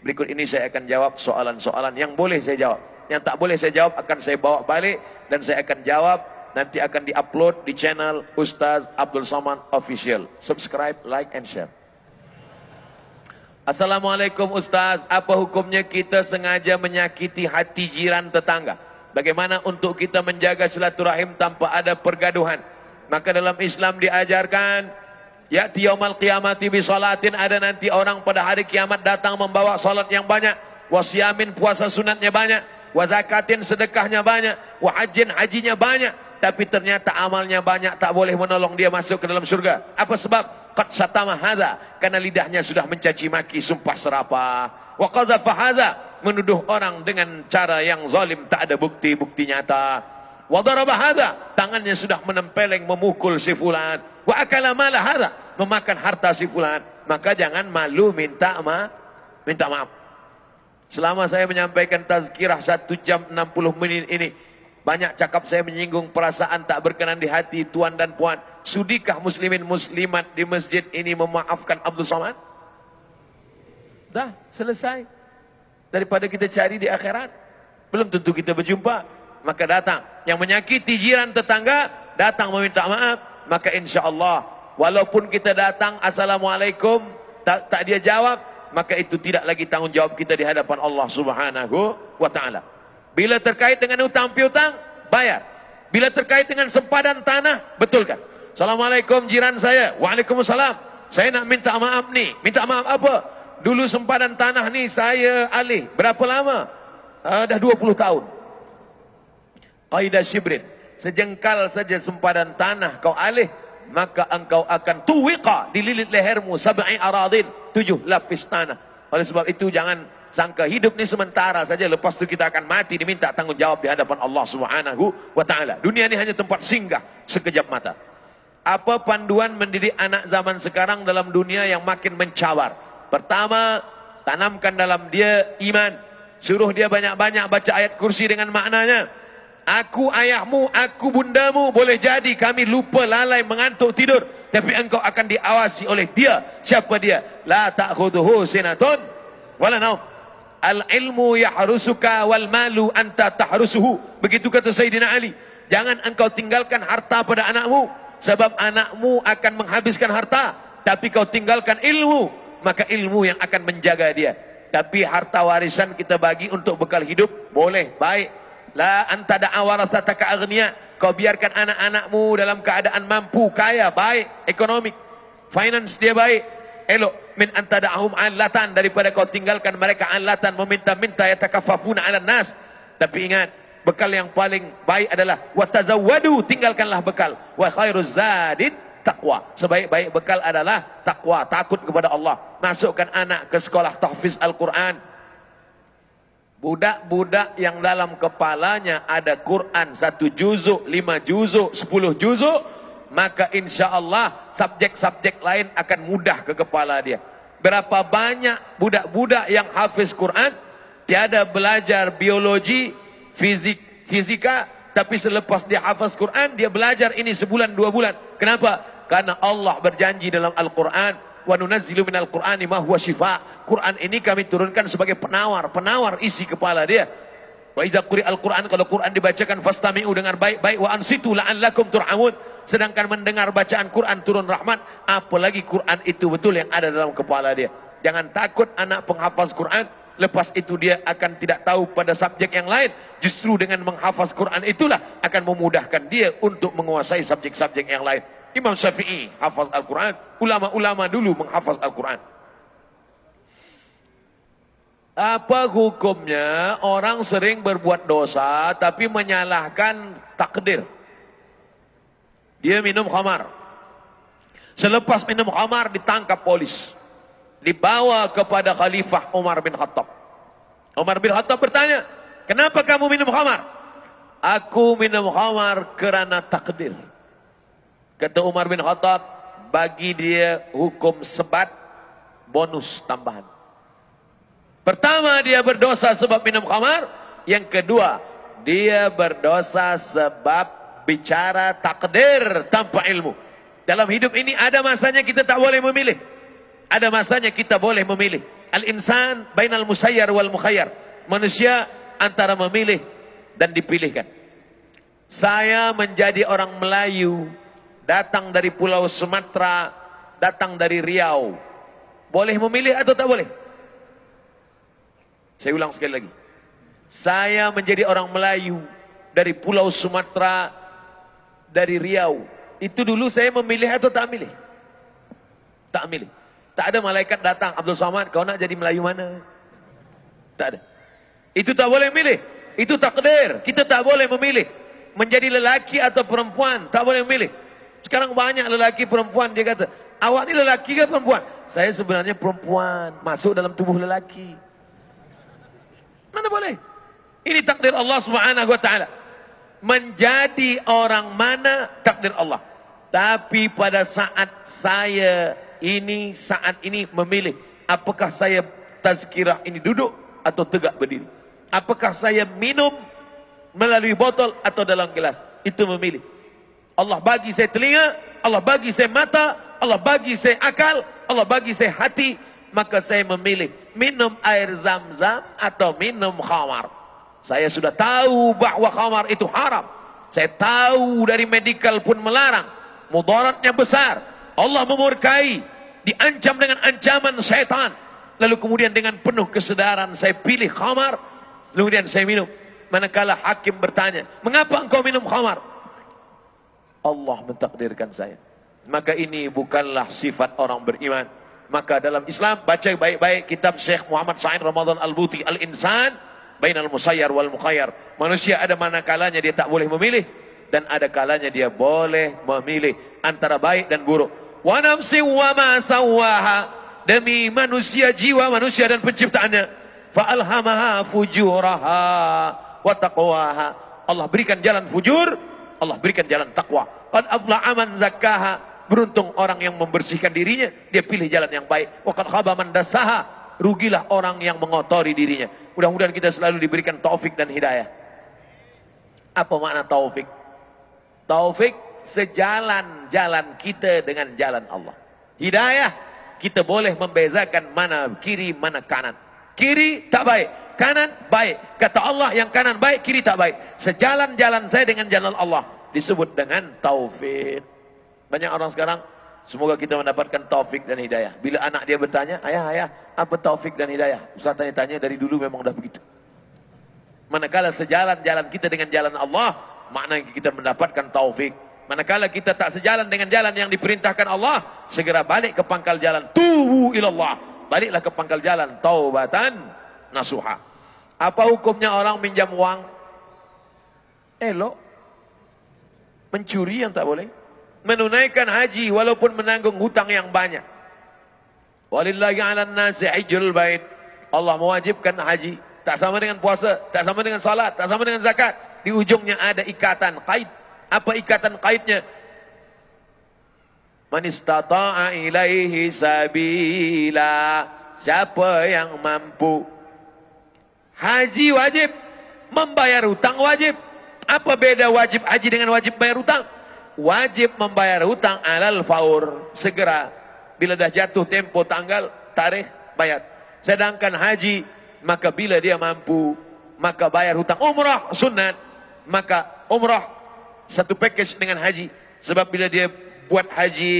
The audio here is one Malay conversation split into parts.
Berikut ini saya akan jawab soalan-soalan yang boleh saya jawab. Yang tak boleh saya jawab akan saya bawa balik dan saya akan jawab. Nanti akan diupload di channel Ustaz Abdul Somad Official. Subscribe, like and share. Assalamualaikum Ustaz, apa hukumnya kita sengaja menyakiti hati jiran tetangga? Bagaimana untuk kita menjaga silaturahim tanpa ada pergaduhan? Maka dalam Islam diajarkan, ya'ti yaumal qiyamati bi salatin, ada nanti orang pada hari kiamat datang membawa salat yang banyak, wasiyamin puasa sunatnya banyak, wa zakatin sedekahnya banyak, wa hajjin hajinya banyak, tapi ternyata amalnya banyak, tak boleh menolong dia masuk ke dalam surga. Apa sebab? Qad satama hadza, karena lidahnya sudah mencaci maki, sumpah serapah. Wa qazafa hadza, menuduh orang dengan cara yang zalim, tak ada bukti-bukti nyata. Wa daraba hadza, tangannya sudah menempeleng memukul si fulan. Wa akala mala hadza, memakan harta si fulan. Maka jangan malu minta maaf. Selama saya menyampaikan tazkirah 1 jam 60 menit ini, banyak cakap saya menyinggung perasaan tak berkenan di hati tuan dan puan. Sudikah muslimin muslimat di masjid ini memaafkan Abdul Somad? Dah, selesai. Daripada kita cari di akhirat, belum tentu kita berjumpa. Maka datang. Yang menyakiti jiran tetangga, datang meminta maaf. Maka insya Allah, walaupun kita datang, Assalamualaikum, tak dia jawab, maka itu tidak lagi tanggung jawab kita di hadapan Allah Subhanahu wa ta'ala. Bila terkait dengan hutang piutang, bayar. Bila terkait dengan sempadan tanah, betulkan. Assalamualaikum jiran saya. Waalaikumsalam. Saya nak minta maaf nih. Minta maaf apa? Dulu sempadan tanah nih saya alih. Berapa lama? Dah 20 tahun. Qaidah Shibrin. Sejengkal saja sempadan tanah kau alih, maka engkau akan tuwiqa, dililit lehermu, 7 aradin, 7 lapis tanah. Oleh sebab itu jangan sangka hidup ni sementara saja, lepas itu kita akan mati diminta tanggung jawab di hadapan Allah Subhanahu wa ta'ala. Dunia ini hanya tempat singgah sekejap mata. Apa panduan mendidik anak zaman sekarang dalam dunia yang makin mencawar? Pertama, tanamkan dalam dia iman. Suruh dia banyak-banyak baca ayat kursi dengan maknanya. Aku ayahmu, aku bundamu, boleh jadi kami lupa, lalai, mengantuk, tidur, tapi engkau akan diawasi oleh dia. Siapa dia? La ta'khudhuhu sinatun wala naum. Al-ilmu yahrusuka wal malu anta tahrusuhu. Begitu kata Sayyidina Ali. Jangan engkau tinggalkan harta pada anakmu, sebab anakmu akan menghabiskan harta. Tapi kau tinggalkan ilmu, maka ilmu yang akan menjaga dia. Tapi harta warisan kita bagi untuk bekal hidup, boleh, baik. La anta da'a warathataka aghniya. Kau biarkan anak-anakmu dalam keadaan mampu, kaya, baik, ekonomik, finance dia baik. Elok min antada'ahum alatan, daripada kau tinggalkan mereka alatan, meminta-minta yatakaffafuna 'alan nas. Tapi ingat, bekal yang paling baik adalah watazawwadu, tinggalkanlah bekal. Wa khairuz zadid taqwa. Sebaik-baik bekal adalah takwa, takut kepada Allah. Masukkan anak ke sekolah tahfiz Al-Quran. Budak-budak yang dalam kepalanya ada Quran 1 juzuk, 5 juzuk, 10 juzuk, maka insya Allah subjek-subjek lain akan mudah ke kepala dia. Berapa banyak budak-budak yang hafiz Quran, tiada belajar biologi, fisika, tapi selepas dia hafiz Quran, dia belajar ini sebulan 2 bulan. Kenapa? Karena Allah berjanji dalam Al-Quran, wa nunazzilu minal Qur'ani ma huwa shifa'. Quran ini kami turunkan sebagai penawar isi kepala dia. Wa idza quri'al Qur'an, kalau Quran dibacakan fastami'u, dengar baik-baik, wa ansitu la'allakum turhamun. Sedangkan mendengar bacaan Quran turun rahmat, apalagi Quran itu betul yang ada dalam kepala dia. Jangan takut anak penghafaz Quran, lepas itu dia akan tidak tahu pada subjek yang lain. Justru dengan menghafaz Quran itulah akan memudahkan dia untuk menguasai subjek-subjek yang lain. Imam Syafi'i hafaz Al-Quran, ulama-ulama dulu menghafaz Al-Quran. Apa hukumnya orang sering berbuat dosa tapi menyalahkan takdir? Dia minum khamar. Selepas minum khamar ditangkap polis, dibawa kepada Khalifah Umar bin Khattab. Umar bin Khattab bertanya, kenapa kamu minum khamar? Aku minum khamar kerana takdir. Kata Umar bin Khattab, bagi dia hukum sebat, bonus tambahan. Pertama, dia berdosa sebab minum khamar. Yang kedua, dia berdosa sebab bicara takdir tanpa ilmu. Dalam hidup ini ada masanya kita tak boleh memilih. Ada masanya kita boleh memilih. Al-insan bainal musayyar wal mukhayyar. Manusia antara memilih dan dipilihkan. Saya menjadi orang Melayu, datang dari Pulau Sumatera, datang dari Riau. Boleh memilih atau tak boleh? Saya ulang sekali lagi. Saya menjadi orang Melayu dari Pulau Sumatera, dari Riau. Itu dulu saya memilih atau tak milih? Tak milih. Tak ada malaikat datang, Abdul Somad, kau nak jadi Melayu mana? Tak ada. Itu tak boleh milih. Itu takdir. Kita tak boleh memilih. Menjadi lelaki atau perempuan, tak boleh memilih. Sekarang banyak lelaki perempuan, dia kata, awak ni lelaki ke perempuan? Saya sebenarnya perempuan, masuk dalam tubuh lelaki. Mana boleh? Ini takdir Allah Subhanahu wa taala. Menjadi orang mana takdir Allah. Tapi pada saat saat ini memilih, apakah saya tazkirah ini duduk atau tegak berdiri? Apakah saya minum melalui botol atau dalam gelas? Itu memilih. Allah bagi saya telinga, Allah bagi saya mata, Allah bagi saya akal, Allah bagi saya hati, maka saya memilih minum air zam-zam atau minum khamar. Saya sudah tahu bahwa khamar itu haram. Saya tahu dari medikal pun melarang. Mudaratnya besar. Allah memurkai, diancam dengan ancaman syaitan. Lalu kemudian dengan penuh kesedaran saya pilih khamar, kemudian saya minum. Manakala hakim bertanya, mengapa engkau minum khamar? Allah mentakdirkan saya. Maka ini bukanlah sifat orang beriman. Maka dalam Islam, baca baik-baik kitab Syekh Muhammad Sa'id Ramadan Al-Buti, Al-Insan Bainal Musayyar wal Mukhayyar. Manusia ada mana kalanya dia tak boleh memilih, dan ada kalanya dia boleh memilih antara baik dan buruk. Wa nafsi wa ma sawwaha, demi manusia, jiwa manusia dan penciptaannya. Fa alhamaha fujuraha wa taqwaha. Allah berikan jalan fujur, Allah berikan jalan takwa. Qad aflaha man zakkaha, beruntung orang yang membersihkan dirinya, dia pilih jalan yang baik. Wa qad khaba man dassaha, rugilah orang yang mengotori dirinya. Mudah-mudahan kita selalu diberikan taufik dan hidayah. Apa makna taufik? Taufik sejalan jalan kita dengan jalan Allah. Hidayah, kita boleh membezakan mana kiri, mana kanan. Kiri tak baik, kanan baik. Kata Allah yang kanan baik, kiri tak baik. Sejalan jalan saya dengan jalan Allah, disebut dengan taufik. Banyak orang sekarang, semoga kita mendapatkan taufik dan hidayah. Bila anak dia bertanya, ayah, apa taufik dan hidayah? Ustaz tanya-tanya dari dulu memang dah begitu. Manakala sejalan jalan kita dengan jalan Allah, maknanya kita mendapatkan taufik. Manakala kita tak sejalan dengan jalan yang diperintahkan Allah, segera balik ke pangkal jalan. Tubu ilallah, baliklah ke pangkal jalan. Taubatan nasuha. Apa hukumnya orang minjam uang? Elok. Mencuri yang tak boleh. Menunaikan haji walaupun menanggung hutang yang banyak. Walillahi 'alan nasi hajjul bait. Allah mewajibkan haji. Tak sama dengan puasa, tak sama dengan salat, tak sama dengan zakat. Di ujungnya ada ikatan, qaid. Apa ikatan qaidnya? Man istata'a ilaihi sabila. Siapa yang mampu. Haji wajib, membayar hutang wajib. Apa beda wajib haji dengan wajib bayar hutang? Wajib membayar hutang alal faur, segera. Bila dah jatuh tempo tanggal, tarikh, bayar. Sedangkan haji, maka bila dia mampu, maka bayar hutang. Umrah sunat, maka umrah satu package dengan haji. Sebab bila dia buat haji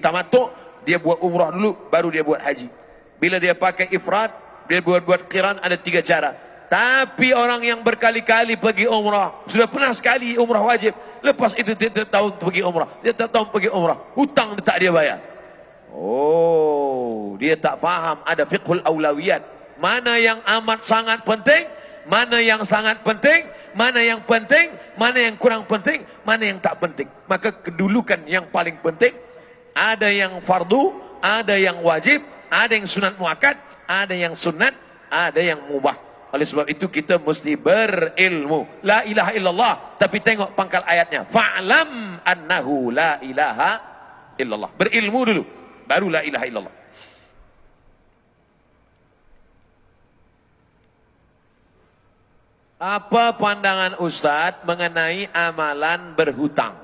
tamattu, dia buat umrah dulu, baru dia buat haji. Bila dia pakai ifrad, dia buat qiran, ada 3 cara. Tapi orang yang berkali-kali pergi umrah, sudah pernah sekali umrah wajib, lepas itu dia tak tahu pergi umrah, dia tak tahu pergi umrah, hutang tak dia bayar. Oh, dia tak faham ada fiqhul aulawiyat. Mana yang amat sangat penting, mana yang sangat penting, mana yang penting, mana yang kurang penting, mana yang tak penting. Maka kedudukan yang paling penting, ada yang fardu, ada yang wajib, ada yang sunat muakkad, ada yang sunat, ada yang mubah. Oleh sebab itu kita mesti berilmu. La ilaha illallah. Tapi tengok pangkal ayatnya. Fa'lam annahu la ilaha illallah. Berilmu dulu, baru la ilaha illallah. Apa pandangan Ustadz mengenai amalan berhutang?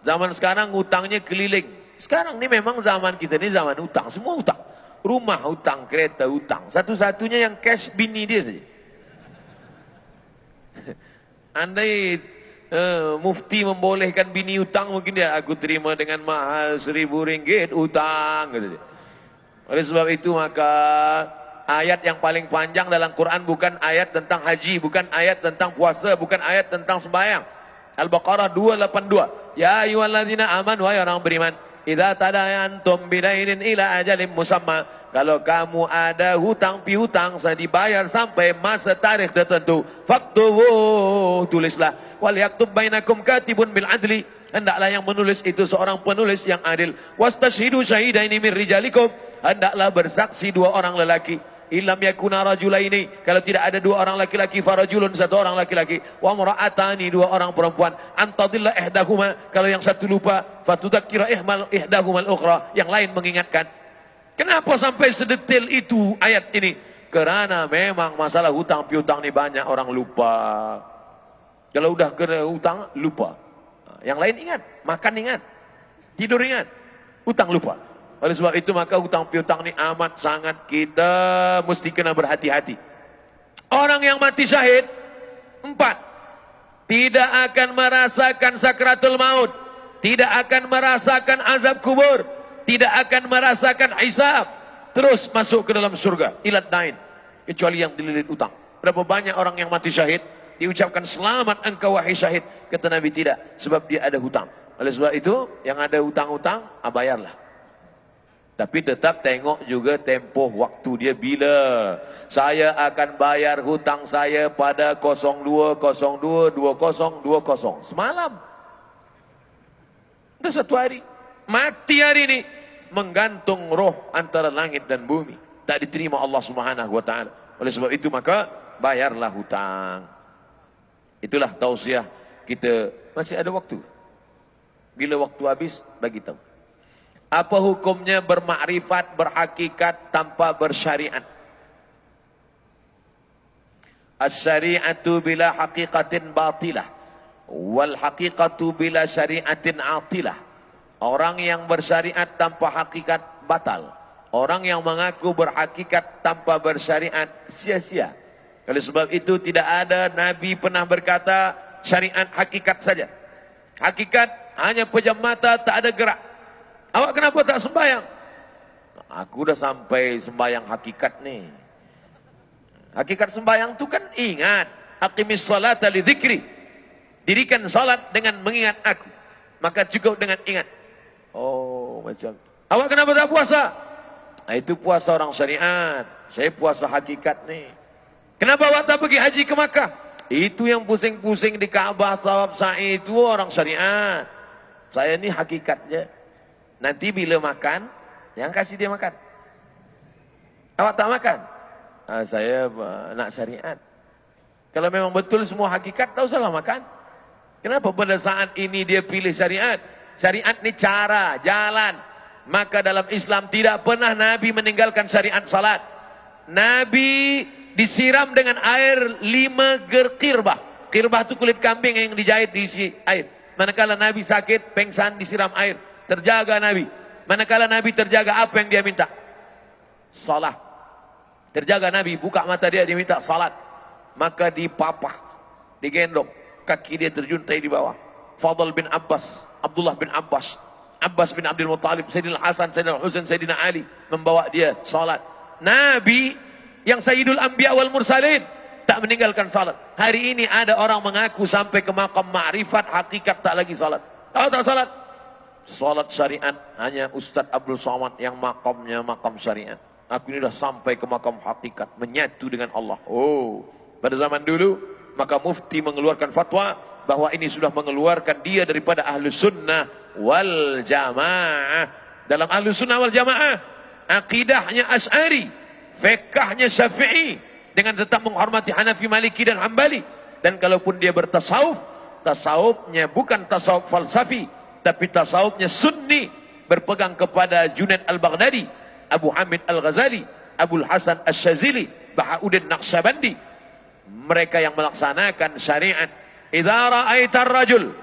Zaman sekarang hutangnya keliling. Sekarang ni memang zaman kita ni zaman hutang. Semua hutang. Rumah hutang, kereta hutang. Satu-satunya yang cash bini dia saja. Andai mufti membolehkan bini hutang, mungkin dia, aku terima dengan mahal RM1.000 hutang. Gitu dia. Oleh sebab itu maka ayat yang paling panjang dalam Quran bukan ayat tentang haji, bukan ayat tentang puasa, bukan ayat tentang sembahyang. Al-Baqarah 282. Ya ayyuhalladzina amanu, wahai orang beriman, idza tadayantum bidainin ila ajalin musamma, kalau kamu ada hutang piutang saya dibayar sampai masa tarikh tertentu, faktubu, tulislah, wal yaktub bainakum katibun bil adli, hendaklah yang menulis itu seorang penulis yang adil, wastashhidu syahidaini min rijalikum, hendaklah bersaksi dua orang lelaki. Illam yakuna rajulaini, kalau tidak ada dua orang laki-laki, farajulun, satu orang laki-laki, wa mura'atani, dua orang perempuan, antadillah ihdahuma, kalau yang satu lupa, fatudzakkira ihdahumal ukhra, yang lain mengingatkan. Kenapa sampai sedetail itu ayat ini? Karena memang masalah hutang piutang ini banyak orang lupa. Kalau udah kena hutang lupa. Yang lain ingat, makan ingat, tidur ingat, hutang lupa. Oleh sebab itu maka hutang piutang ini amat sangat kita mesti kena berhati-hati. Orang yang mati syahid, 4, tidak akan merasakan sakratul maut, tidak akan merasakan azab kubur, tidak akan merasakan hisab, terus masuk ke dalam surga, ilat dain, kecuali yang dililit utang. Berapa banyak orang yang mati syahid diucapkan selamat engkau wahai syahid, kata Nabi tidak, sebab dia ada hutang. Oleh sebab itu yang ada hutang-hutang, bayarlah. Tapi tetap tengok juga tempoh waktu dia bila. Saya akan bayar hutang saya pada 02.02.2020. Semalam. Itu satu hari. Mati hari ini. Menggantung roh antara langit dan bumi. Tak diterima Allah Subhanahu wa ta'ala. Oleh sebab itu maka bayarlah hutang. Itulah tausiah kita. Masih ada waktu. Bila waktu habis, bagi tahu. Apa hukumnya bermakrifat, berhakikat tanpa bersyariat? As-syari'atu bila haqiqatin batilah, wal haqiqatu bila syari'atin atilah. Orang yang bersyariat tanpa hakikat batal. Orang yang mengaku berhakikat tanpa bersyariat sia-sia. Oleh sebab itu tidak ada Nabi pernah berkata syariat hakikat saja. Hakikat hanya pejam mata, tak ada gerak. Awak kenapa tak sembahyang? Aku dah sampai sembahyang hakikat ni. Hakikat sembahyang tu kan ingat. Aqimis salata li dzikri. Dirikan salat dengan mengingat aku. Maka cukup dengan ingat. Oh, macam. Awak kenapa tak puasa? Itu puasa orang syariat. Saya puasa hakikat ni. Kenapa awak tak pergi haji ke Makkah? Itu yang pusing-pusing di Kaabah, sawab sa'i itu orang syariat. Saya ni hakikat je. Nanti bila makan, yang kasih dia makan. Awak tak makan? Saya nak syariat. Kalau memang betul semua hakikat, tak usahlah makan. Kenapa pada saat ini dia pilih syariat? Syariat ni cara, jalan. Maka dalam Islam tidak pernah Nabi meninggalkan syariat salat. Nabi disiram dengan air 5 ger kirbah. Kirbah itu kulit kambing yang dijahit diisi air. Manakala Nabi sakit, pengsan, disiram air. Terjaga Nabi. Manakala Nabi terjaga, apa yang dia minta? Salat. Terjaga Nabi, buka mata dia minta salat. Maka dipapah, digendong, kaki dia terjuntai di bawah. Fadl bin Abbas, Abdullah bin Abbas, Abbas bin Abdul Muttalib, Sayyidina Hasan, Sayyidina Husain, Sayyidina Ali membawa dia salat. Nabi yang Sayyidul Anbiya wal Mursalin tak meninggalkan salat. Hari ini ada orang mengaku sampai ke makam ma'rifat, hakikat tak lagi salat. Tahu tak salat? Salat syariat hanya Ustaz Abdul Somad yang makamnya makam syariat. Aku ini dah sampai ke makam hakikat, menyatu dengan Allah. Oh, pada zaman dulu maka mufti mengeluarkan fatwa bahwa ini sudah mengeluarkan dia daripada Ahlus Sunnah wal Jamaah. Dalam Ahlus Sunnah wal Jamaah, akidahnya Asy'ari, fiqhnya Syafi'i, dengan tetap menghormati Hanafi, Maliki dan Hambali. Dan kalaupun dia bertasawuf, tasawufnya bukan tasawuf falsafi, tapi tasawufnya sunni, berpegang kepada Junaid al-Baghdadi, Abu Hamid al-Ghazali, Abul Hasan al-Shazili, Bahauddin Naqsyabandi. Mereka yang melaksanakan syariat. Idza ra'aitar rajul,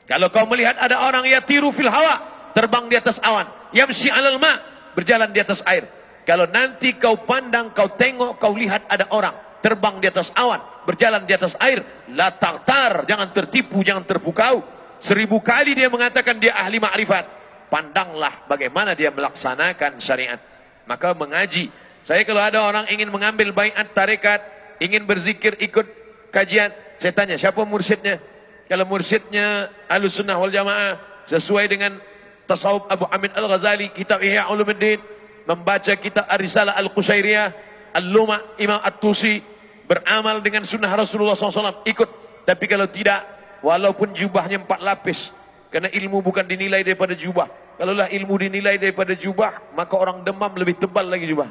kalau kau melihat ada orang yatiru fil hawa, terbang di atas awan, yamshi 'alal ma, berjalan di atas air. Kalau nanti kau pandang, kau tengok, kau lihat ada orang terbang di atas awan, berjalan di atas air, la taghtar, jangan tertipu, jangan terpukau. 1000 kali dia mengatakan dia ahli ma'rifat, pandanglah bagaimana dia melaksanakan syariat. Maka mengaji. Saya kalau ada orang ingin mengambil baiat tarekat, ingin berzikir ikut kajian, saya tanya siapa mursyidnya. Kalau mursyidnya Ahlussunnah wal Jamaah sesuai dengan tasawuf Abu Hamid Al-Ghazali, kitab Ihya Ulumuddin, membaca kitab Ar-Risalah Al-Qushairiyah, Al-Luma' Imam At-Tusi, beramal dengan sunnah Rasulullah SAW, ikut. Tapi kalau tidak, walaupun jubahnya 4 lapis, karena ilmu bukan dinilai daripada jubah. Kalaulah ilmu dinilai daripada jubah, maka orang demam lebih tebal lagi jubah.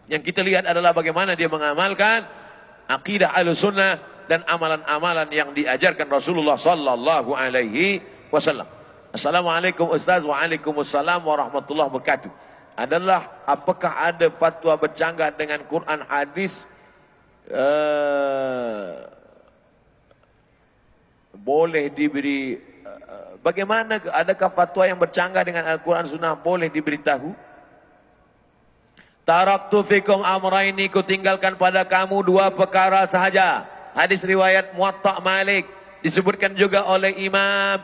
Yang kita lihat adalah bagaimana dia mengamalkan akidah Ahlussunnah dan amalan-amalan yang diajarkan Rasulullah sallallahu alaihi wasallam. Assalamualaikum Ustaz. Waalaikumsalam warahmatullahi wabarakatuh. Adalah apakah ada fatwa bercanggah dengan Quran hadis boleh diberi bagaimana, adakah fatwa yang bercanggah dengan Al-Quran Sunnah boleh diberitahu? Taraktu fikum amraini, ku tinggalkan pada kamu 2 perkara sahaja. Hadis riwayat Muwatta Malik, disebutkan juga oleh Imam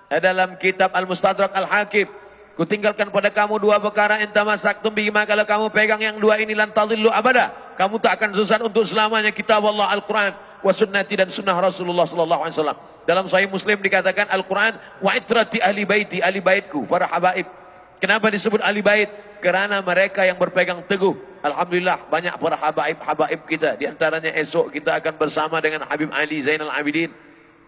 dalam kitab Al-Mustadrak Al-Hakim. Ku tinggalkan pada kamu 2 perkara, intamasaktum bihima, kalau kamu pegang yang 2 ini lan tadillu abada, kamu tak akan sesat untuk selamanya. Kitab Allah Al-Quran wa sunnati, dan sunnah Rasulullah sallallahu alaihi wasallam. Dalam Sahih Muslim dikatakan Al-Quran wa itrati ahli baiti, ahli baitku, para habaib. Kenapa disebut ahli bait? Kerana mereka yang berpegang teguh. Alhamdulillah banyak para habaib kita. Di antaranya esok kita akan bersama dengan Habib Ali Zainal Abidin,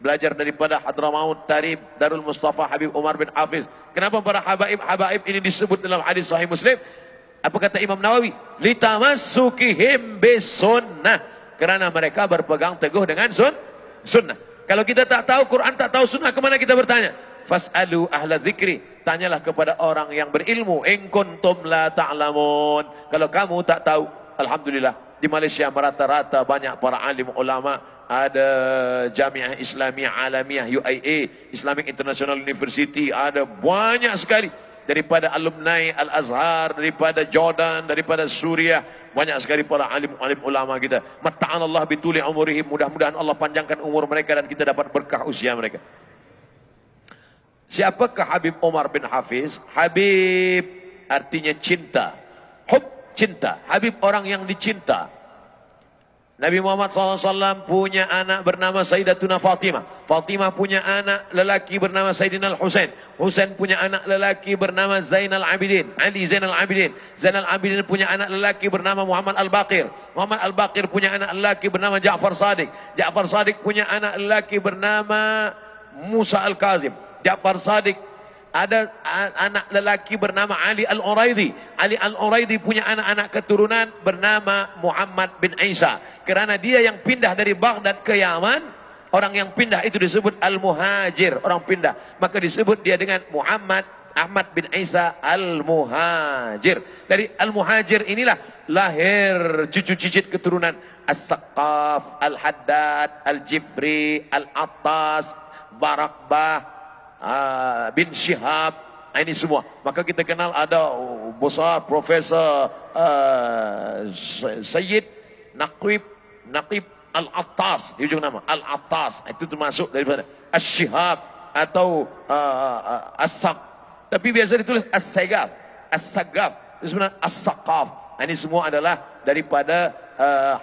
belajar daripada Hadramaut Tarib Darul Mustafa Habib Umar bin Hafiz. Kenapa para habaib ini disebut dalam hadis Sahih Muslim? Apa kata Imam Nawawi? Litamassukihim bisunnah, kerana mereka berpegang teguh dengan sunnah. Kalau kita tak tahu Quran, tak tahu sunnah, kemana kita bertanya? Fas'alu ahla dzikri, tanyalah kepada orang yang berilmu. In kuntum la ta'lamun, kalau kamu tak tahu. Alhamdulillah di Malaysia merata-rata banyak para alim ulama. Ada Jamiah Islamiyah Alamiyah UIA, Islamic International University, ada banyak sekali. Daripada alumni Al-Azhar, daripada Jordan, daripada Suriah, banyak sekali para alim-alim ulama kita. Matta'anallah bituli umurihim, mudah-mudahan Allah panjangkan umur mereka dan kita dapat berkah usia mereka. Siapakah Habib Umar bin Hafiz? Habib artinya cinta. Hub, cinta. Habib orang yang dicinta. Nabi Muhammad SAW punya anak bernama Sayyidatuna Fatimah. Fatimah punya anak lelaki bernama Sayyidina Al-Husain. Husain punya anak lelaki bernama Zainal Abidin. Ali Zainal Abidin. Zainal Abidin punya anak lelaki bernama Muhammad Al-Baqir. Muhammad Al-Baqir punya anak lelaki bernama Ja'far Sadiq. Ja'far Sadiq punya anak lelaki bernama Musa Al-Kazim. Ja'far Sadiq ada anak lelaki bernama Ali Al-Uraidi. Ali Al-Uraidi punya anak-anak keturunan bernama Muhammad bin Isa. Kerana dia yang pindah dari Baghdad ke Yaman, orang yang pindah itu disebut Al-Muhajir, orang pindah. Maka disebut dia dengan Muhammad Ahmad bin Isa Al-Muhajir. Dari Al-Muhajir inilah lahir cucu cicit keturunan As-Saqqaf, Al-Haddad, Al-Jifri, Al-Attas, Barakbah, bin Syihab, ini semua. Maka kita kenal ada besar Profesor Sayyid Naqib Al-Attas, di ujung nama Al-Attas, itu termasuk daripada As-Syihab atau As-Saq, tapi biasa ditulis As-Sagaf, As-Sagaf, itu sebenarnya As-Saqaf. Ini semua adalah daripada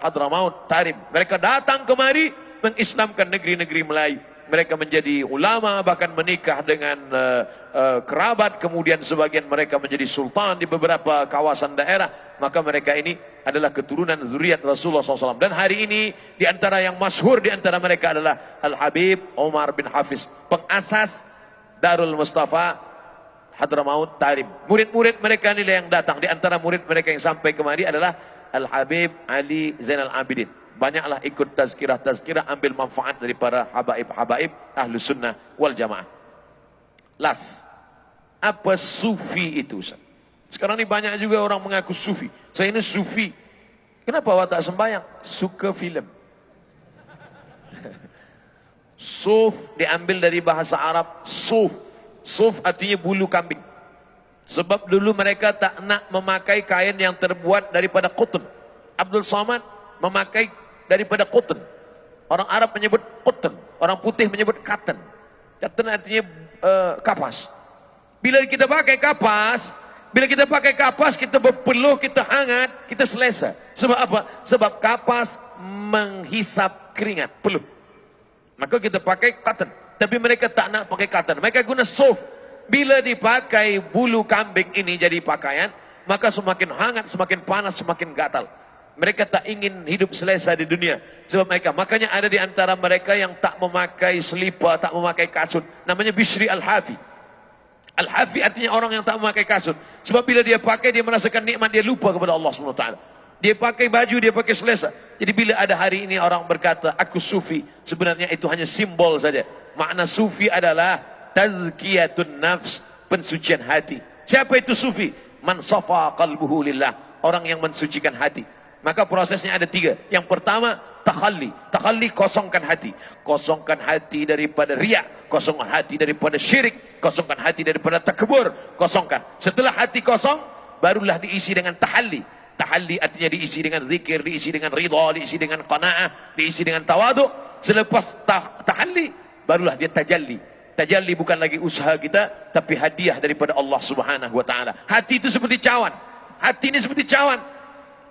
Hadramaut Tarib. Mereka datang kemari mengislamkan negeri-negeri Melayu. Mereka menjadi ulama, bahkan menikah dengan kerabat, kemudian sebagian mereka menjadi sultan di beberapa kawasan daerah. Maka mereka ini adalah keturunan zuriat Rasulullah SAW. Dan hari ini di antara yang masyhur di antara mereka adalah Al-Habib Umar bin Hafiz, pengasas Darul Mustafa Hadramaut Tarib. Murid-murid mereka inilah yang datang. Di antara murid mereka yang sampai kemari adalah Al-Habib Ali Zainal Abidin. Banyaklah ikut tazkirah, ambil manfaat dari para habaib Ahlus Sunnah wal Jamaah. Las, apa sufi itu, Ustaz? Sekarang ini banyak juga orang mengaku sufi. Saya ini sufi. Kenapa awak tak sembahyang? Suka filem. Suf diambil dari bahasa Arab suf. Suf artinya bulu kambing. Sebab dulu mereka tak nak memakai kain yang terbuat daripada qutn. Abdul Samad memakai daripada qutn. Orang Arab menyebut qutn, orang putih menyebut cotton. Cotton artinya kapas. Bila kita pakai kapas, kita berpeluh, kita hangat, kita selesa. Sebab apa? Sebab kapas menghisap keringat, peluh. Maka kita pakai cotton. Tapi mereka tak nak pakai cotton. Mereka guna soft. Bila dipakai bulu kambing ini jadi pakaian, maka semakin hangat, semakin panas, semakin gatal. Mereka tak ingin hidup selesa di dunia. Sebab mereka, makanya ada di antara mereka yang tak memakai selipar, tak memakai kasut. Namanya Bishri Al-Hafi. Al-Hafi artinya orang yang tak memakai kasut. Sebab bila dia pakai, dia merasakan nikmat, dia lupa kepada Allah SWT. Dia pakai baju, dia pakai selesa. Jadi bila ada hari ini orang berkata, aku sufi, sebenarnya itu hanya simbol saja. Makna sufi adalah tazkiyatun nafs, pensucian hati. Siapa itu sufi? Man safa qalbuhu lillah, orang yang mensucikan hati. Maka prosesnya ada 3. Yang pertama, takhalli. Takhalli, kosongkan hati. Kosongkan hati daripada riak, kosongkan hati daripada syirik, kosongkan hati daripada takbur, kosongkan. Setelah hati kosong, barulah diisi dengan tahalli. Tahalli artinya diisi dengan zikir, diisi dengan ridha, diisi dengan qanaah, diisi dengan tawaduk. Selepas tahalli, barulah dia tajalli. Tajalli bukan lagi usaha kita, tapi hadiah daripada Allah Subhanahu wa taala. Hati itu seperti cawan. Hati ini seperti cawan.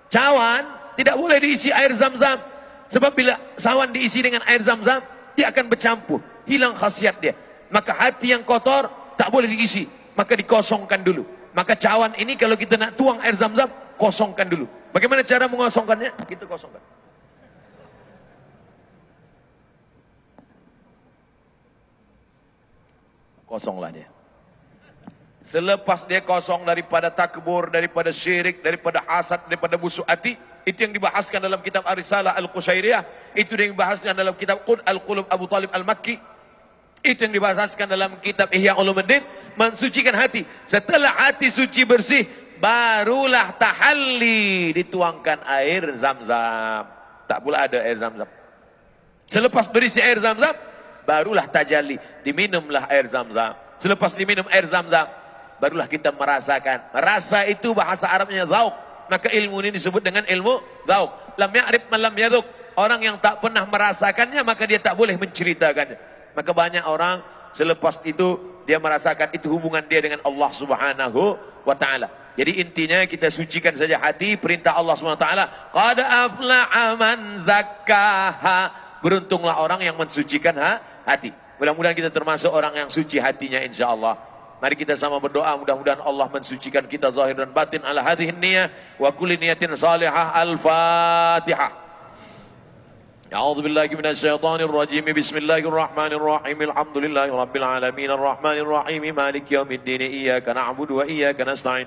Cawan tidak boleh diisi air zam-zam. Sebab bila cawan diisi dengan air zam-zam, dia akan bercampur, hilang khasiat dia. Maka hati yang kotor tak boleh diisi, maka dikosongkan dulu. Maka cawan ini kalau kita nak tuang air zam-zam, kosongkan dulu. Bagaimana cara mengosongkannya? Kita kosongkan. Kosonglah dia. Selepas dia kosong daripada takbur, daripada syirik, daripada hasad, daripada busuk hati, itu yang dibahaskan dalam kitab Ar-Risalah Al-Qushairiyah, itu yang dibahaskan dalam kitab Al-Qulub Abu Talib Al-Makki, itu yang dibahaskan dalam kitab Ihya Ulumuddin, mensucikan hati. Setelah hati suci bersih, barulah tahalli, dituangkan air zam-zam. Tak pula ada air zam-zam. Selepas berisi air zam-zam, barulah tajalli, diminumlah air zam-zam. Selepas diminum air zam-zam, barulah kita merasakan. Rasa itu bahasa Arabnya zauk. Maka ilmu ini disebut dengan ilmu zauk. Lam ya'rif man lam yadhuk. Orang yang tak pernah merasakannya, maka dia tak boleh menceritakannya. Maka banyak orang selepas itu dia merasakan itu hubungan dia dengan Allah Subhanahu wa taala. Jadi intinya kita sucikan saja hati, perintah Allah Subhanahu wa taala, qad aflaha man zakkaha. Beruntunglah orang yang mensucikan hati. Mudah-mudahan kita termasuk orang yang suci hatinya insyaallah. Mari kita sama berdoa, mudah-mudahan Allah mensucikan kita zahir dan batin ala hadhihi niyah wa kulli niyatin salihah. Al-Fatihah. A'udzu billahi minasyaitonir rajim. Bismillahirrahmanirrahim. Alhamdulillahi rabbil alamin arrahmanir rahim maliki yaumiddin. Iyyaka na'budu wa iyyaka nasta'in.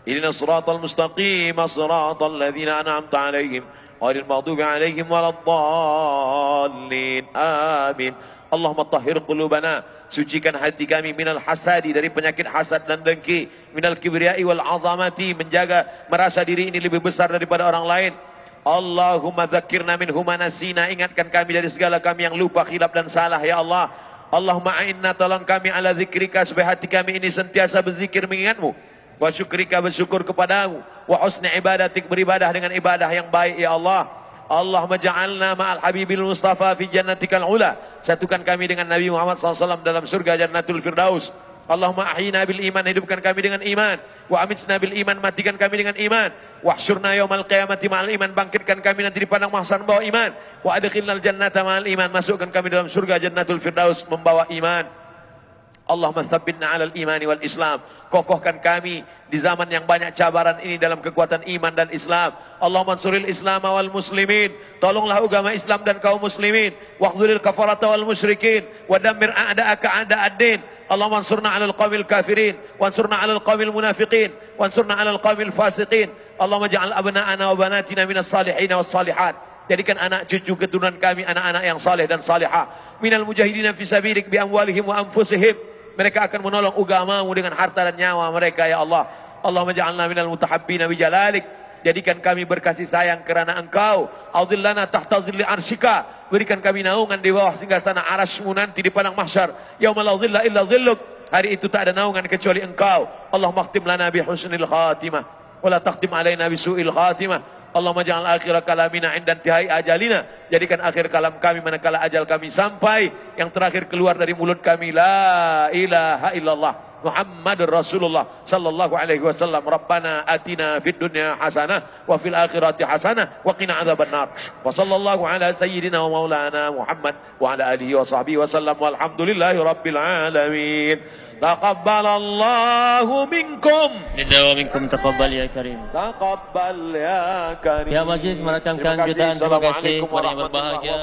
Ihdinas siratal mustaqim, siratal ladzina an'amta 'alaihim ghairil maghdubi 'alaihim waladdallin. Amin. Allahumma tahhir qulubana, sucikan hati kami minal hasadi, dari penyakit hasad dan dengki, minal kibriyai wal azamati, menjaga merasa diri ini lebih besar daripada orang lain. Allahumma dzakirna minhu ma nasina, ingatkan kami dari segala kami yang lupa, khilaf dan salah ya Allah. Allahumma a'inna, tolong kami ala zikrika, supaya hati kami ini sentiasa berzikir mengingatmu, wa syukrika, bersyukur kepadamu, wa husni ibadatik, beribadah dengan ibadah yang baik ya Allah. Allahumma ja'alna ma'al habibil mustafa fi jannatikal ula, satukan kami dengan Nabi Muhammad SAW dalam surga Jannatul Firdaus. Allahumma ahyina bil iman, hidupkan kami dengan iman, wa amitsna bil iman, matikan kami dengan iman, wahsyurna yaumal qiyamati ma'al iman, bangkitkan kami nanti di padang mahsyar membawa iman, wa adkhilnal jannata ma'al iman, masukkan kami dalam surga Jannatul Firdaus membawa iman. Allahumma tsabbitna 'alal imani wal Islam, kokohkan kami di zaman yang banyak cabaran ini dalam kekuatan iman dan Islam. Allahumma ansuril Islam wal muslimin, tolonglah agama Islam dan kaum muslimin, waqdzulil kafarata wal musyrikin, wa dammir a'da'aka a'da'ad-din. Allahumma ansurna 'alal qaumil kafirin, wansurna 'alal qaumil munafiqin, wansurna 'alal qaumil fasiqin. Allahumma ja'al abna'ana wa banatina minas salihin was salihat, jadikan anak cucu keturunan kami anak-anak yang saleh dan salihah, minal mujahidina fi sabilik bi amwalihim wa anfusihim, mereka akan menolong agamamu dengan harta dan nyawa mereka ya Allah. Allahumma ja'alna minal mutahabbina bi jalalik, jadikan kami berkasih sayang kerana Engkau. Audhillana tahta zilli arsyika, berikan kami naungan di bawah singgasana arasmu nanti di padang mahsyar. Yauma la dhilla illa dhilluk, Hari itu tak ada naungan kecuali Engkau. Allahumma khtim lana bi husnil khatimah wa la takhtim alaina bi su'il khatimah. Allahumma ja'al akhir kalamina inda intihai ajalina. Jadikan akhir kalam kami manakala ajal kami sampai. Yang terakhir keluar dari mulut kami, la ilaha illallah Muhammadur Rasulullah sallallahu alaihi wasallam. Rabbana atina fid dunya hasanah wa fil akhirati hasanah wa qina adzabannar. Wa sallallahu ala sayyidina wa maulana Muhammad wa ala alihi wa sahbihi wasallam. Walhamdulillahi rabbil alamin. Taqabbalallahu minkum. Minna wa minkum taqabbal ya karim. Taqabbal ya karim. Ya majlis merakamkan jutaan terima kasih kepada yang berbahagia.